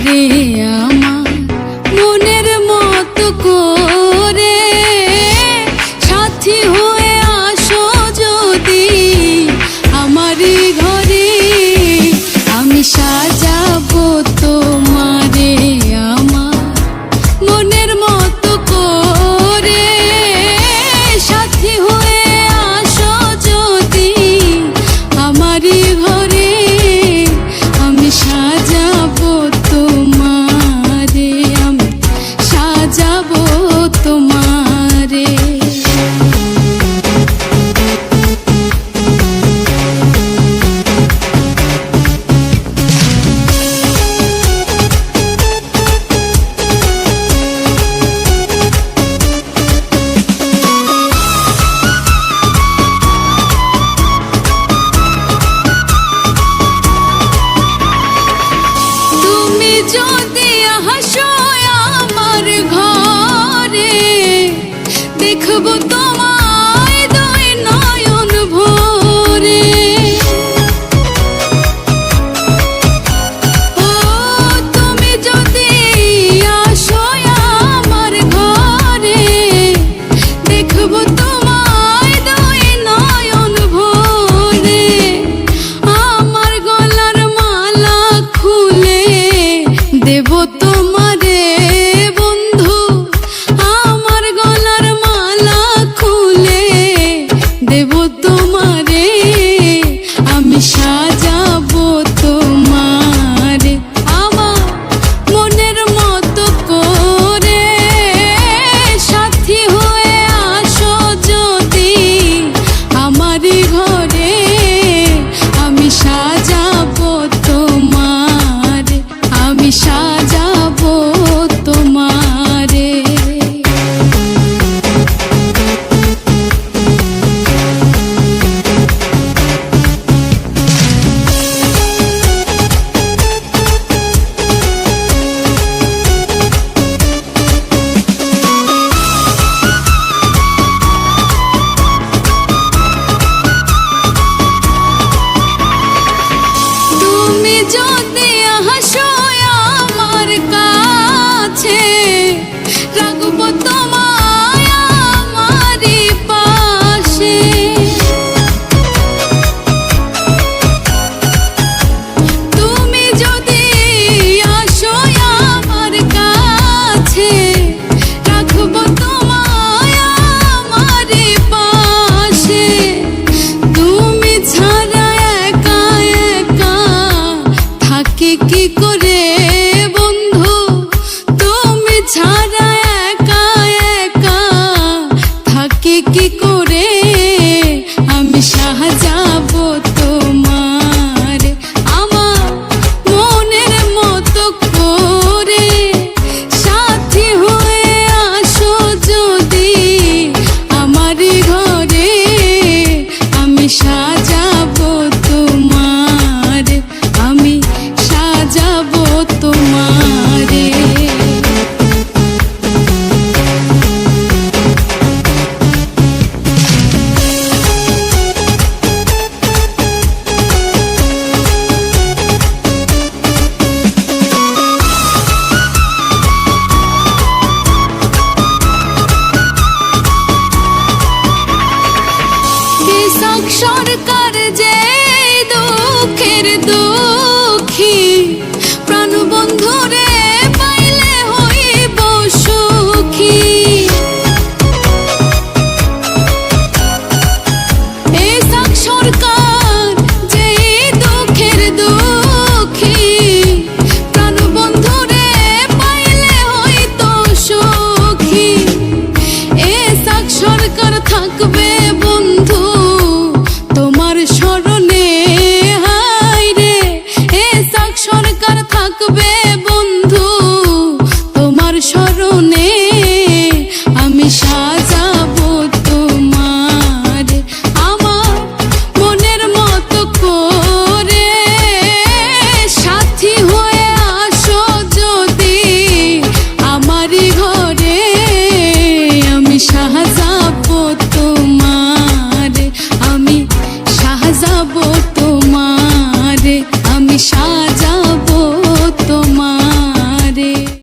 রে আমার মনের মতো করে সাথী হয়ে আসো যদি আমারই ঘরে, আমি সাজাবো তোমারে আমার মনের মতো করে সাথী হয়ে আসো যদি আমারই ঘরে, আমি সাজাবো তোমারে, আমি সাজাবো তোমারে। যদি হাসো আমার ঘরে দেখবো তোমায় দুই নয়ন ভরে, ও তুমি যদি আসো আমার ঘরে দেখবো তোমায় দুই নয়ন ভরে, আমার গলার মালা খুলে দেব তোমারে বন্ধু, আমার গলার মালা খুলে দেব তোমারে, আমি সাজাবো তোমারে আমার মনের মতো করে সাথী হয়ে আসো যদি আমারই ঘরে, আমি সাজাবো তোমারে, আমি সাজাবো তোমারে। তুমি যদি হাসো আমার কাছে রাখবো তোমায় আমারই পাশে, তুমি যদি আসো আমার কাছে রাখবো তোমায় আমারই পাশে, তুমি ছাড়া একা একা থাকি কি করে বন্ধু, তুমি ছাড়া একা একা থাকি কি করে, আমি সাজাবো তোমার আমার মনের মতো করে সাথী হয়ে আসো যদি আমারই ঘরে, আমি সাজাবো তোমার, আমি সাজাবো তোমার।